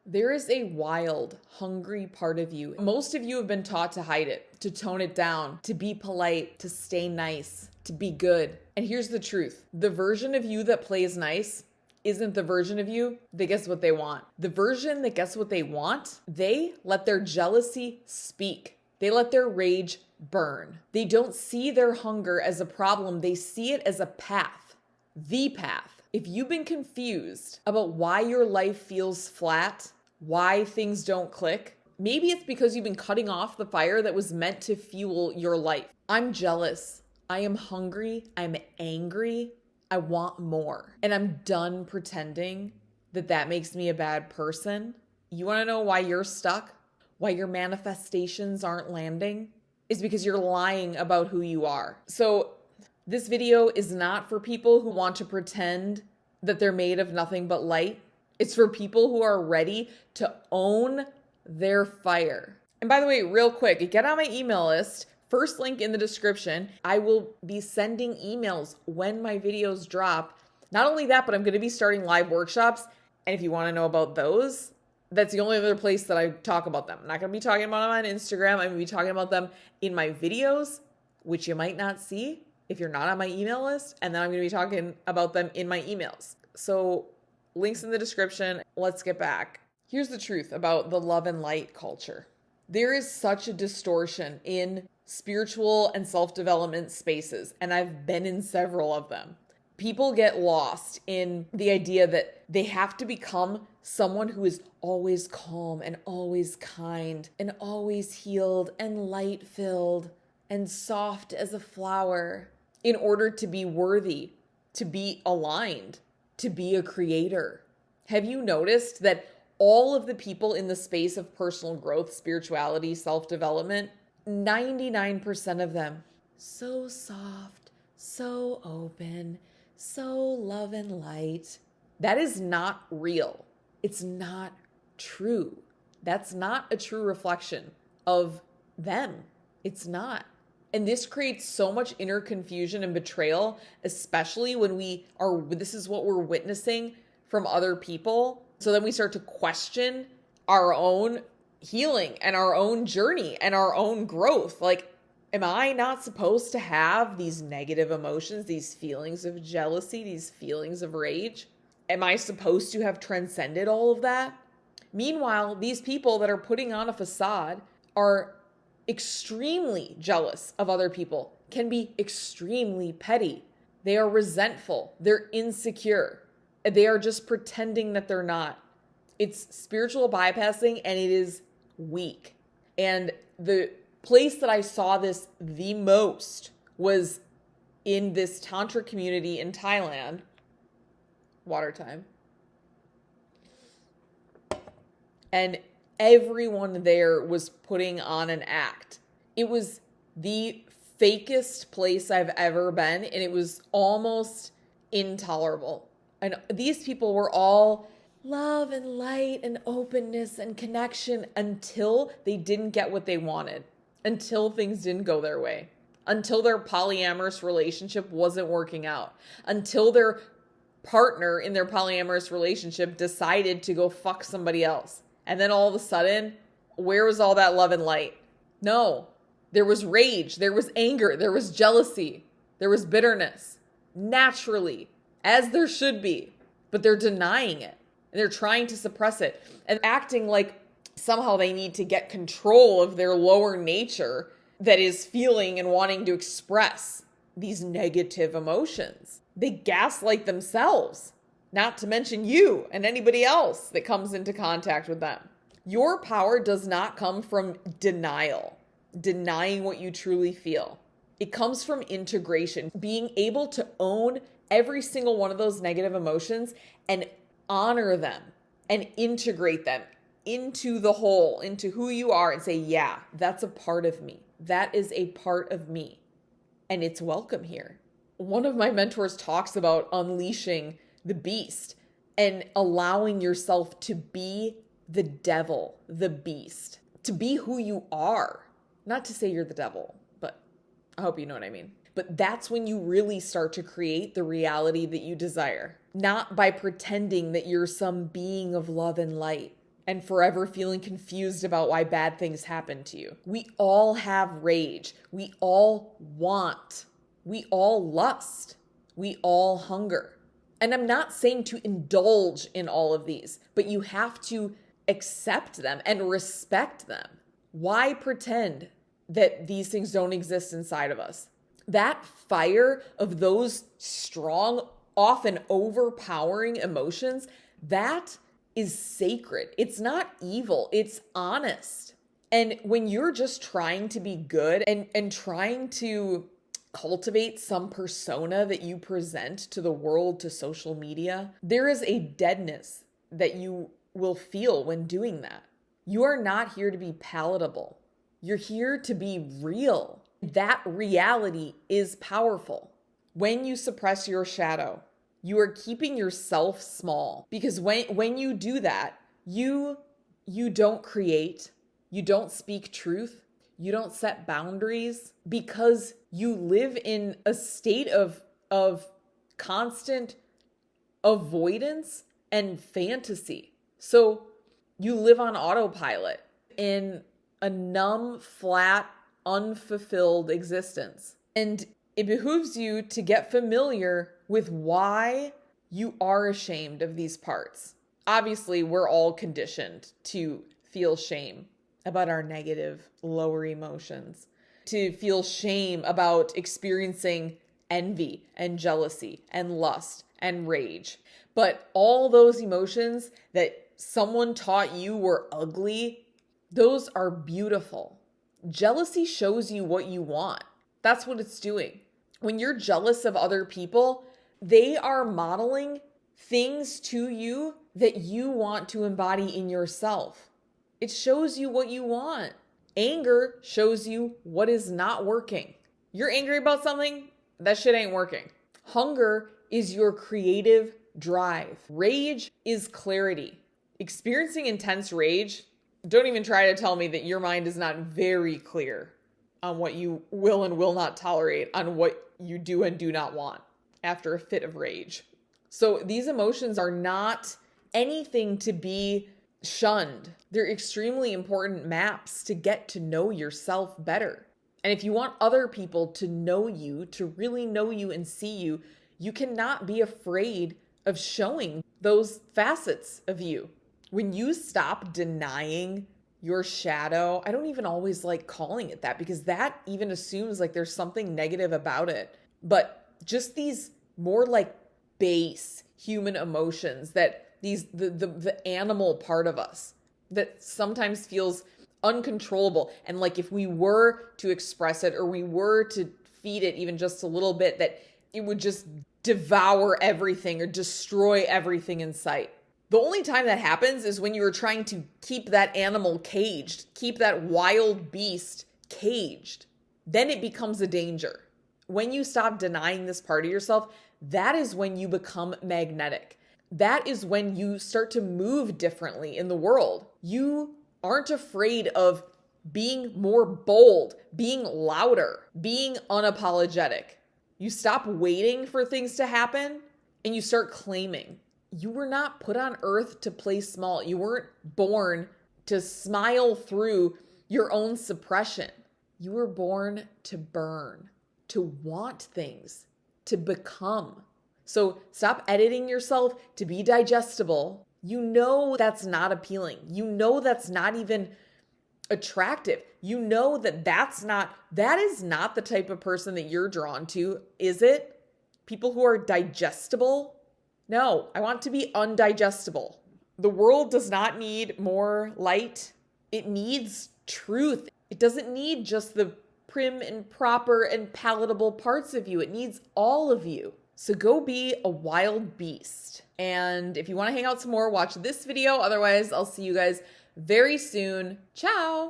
There is a wild, hungry part of you. Most of you have been taught to hide it, to tone it down, to be polite, to stay nice, to be good. And here's the truth. The version of you that plays nice isn't the version of you that gets what they want. The version that gets what they want, they let their jealousy speak. They let their rage burn. They don't see their hunger as a problem. They see it as a path, the path. If you've been confused about why your life feels flat, why things don't click, maybe it's because you've been cutting off the fire that was meant to fuel your life. I'm jealous. I am hungry. I'm angry. I want more. And I'm done pretending that that makes me a bad person. You want to know why you're stuck? Why your manifestations aren't landing? Is because you're lying about who you are. So this video is not for people who want to pretend that they're made of nothing but light. It's for people who are ready to own their fire. And by the way, real quick, get on my email list. First link in the description. I will be sending emails when my videos drop. Not only that, but I'm going to be starting live workshops. And if you want to know about those, that's the only other place that I talk about them. I'm not going to be talking about them on Instagram. I'm going to be talking about them in my videos, which you might not see if you're not on my email list. And then I'm going to be talking about them in my emails. So links in the description. Let's get back. Here's the truth about the love and light culture. There is such a distortion in spiritual and self-development spaces, and I've been in several of them. People get lost in the idea that they have to become someone who is always calm and always kind and always healed and light-filled and soft as a flower in order to be worthy, to be aligned, to be a creator. Have you noticed that all of the people in the space of personal growth, spirituality, self-development, 99% of them, so soft, so open, so love and light. That is not real. It's not true. That's not a true reflection of them. It's not. And this creates so much inner confusion and betrayal, especially when this is what we're witnessing from other people. So then we start to question our own healing and our own journey and our own growth. Like, am I not supposed to have these negative emotions, these feelings of jealousy, these feelings of rage? Am I supposed to have transcended all of that? Meanwhile, these people that are putting on a facade are extremely jealous of other people, can be extremely petty. They are resentful. They're insecure. They are just pretending that they're not. It's spiritual bypassing, and it is weak. And the place that I saw this the most was in this Tantra community in Thailand. Water time. And everyone there was putting on an act. It was the fakest place I've ever been, and it was almost intolerable. And these people were all love and light and openness and connection until they didn't get what they wanted, until things didn't go their way, until their polyamorous relationship wasn't working out, until their partner in their polyamorous relationship decided to go fuck somebody else. And then all of a sudden, where was all that love and light? No, there was rage, there was anger, there was jealousy, there was bitterness, naturally, as there should be, but they're denying it. And they're trying to suppress it and acting like somehow they need to get control of their lower nature that is feeling and wanting to express these negative emotions. They gaslight themselves, not to mention you and anybody else that comes into contact with them. Your power does not come from denial, denying what you truly feel. It comes from integration, being able to own every single one of those negative emotions and honor them and integrate them into the whole, into who you are, and say, yeah, that's a part of me. That is a part of me. And it's welcome here. One of my mentors talks about unleashing the beast and allowing yourself to be the devil, the beast, to be who you are. Not to say you're the devil, but I hope you know what I mean. But that's when you really start to create the reality that you desire. Not by pretending that you're some being of love and light. and forever feeling confused about why bad things happen to you. We all have rage. We all want. We all lust. We all hunger. And I'm not saying to indulge in all of these, but you have to accept them and respect them. Why pretend that these things don't exist inside of us? That fire of those strong, often overpowering emotions, that is sacred. It's not evil, it's honest. And when you're just trying to be good and trying to cultivate some persona that you present to the world, to social media, there is a deadness that you will feel when doing that. You are not here to be palatable. You're here to be real. That reality is powerful. When you suppress your shadow, you are keeping yourself small, because when you do that, you don't create, you don't speak truth, you don't set boundaries, because you live in a state of constant avoidance and fantasy. So you live on autopilot in a numb, flat, unfulfilled existence. And it behooves you to get familiar with why you are ashamed of these parts. Obviously, we're all conditioned to feel shame about our negative, lower emotions, to feel shame about experiencing envy and jealousy and lust and rage. But all those emotions that someone taught you were ugly, those are beautiful. Jealousy shows you what you want. That's what it's doing. When you're jealous of other people, they are modeling things to you that you want to embody in yourself. It shows you what you want. Anger shows you what is not working. You're angry about something, that shit ain't working. Hunger is your creative drive. Rage is clarity. Experiencing intense rage, don't even try to tell me that your mind is not very clear on what you will and will not tolerate, on what you do and do not want after a fit of rage. So these emotions are not anything to be shunned. They're extremely important maps to get to know yourself better. And if you want other people to know you, to really know you and see you, you cannot be afraid of showing those facets of you. When you stop denying your shadow, I don't even always like calling it that, because that even assumes like there's something negative about it. But just these more like base human emotions, that the animal part of us that sometimes feels uncontrollable, and like if we were to express it or we were to feed it even just a little bit, that it would just devour everything or destroy everything in sight. The only time that happens is when you are trying to keep that animal caged, keep that wild beast caged. Then it becomes a danger. When you stop denying this part of yourself, that is when you become magnetic. That is when you start to move differently in the world. You aren't afraid of being more bold, being louder, being unapologetic. You stop waiting for things to happen and you start claiming. You were not put on earth to play small. You weren't born to smile through your own suppression. You were born to burn, to want things, to become. So stop editing yourself to be digestible. You know that's not appealing. You know that's not even attractive. You know that is not the type of person that you're drawn to, is it? People who are digestible? No, I want to be undigestible. The world does not need more light. It needs truth. It doesn't need just the prim and proper and palatable parts of you. It needs all of you. So go be a wild beast. And if you want to hang out some more, watch this video. Otherwise, I'll see you guys very soon. Ciao.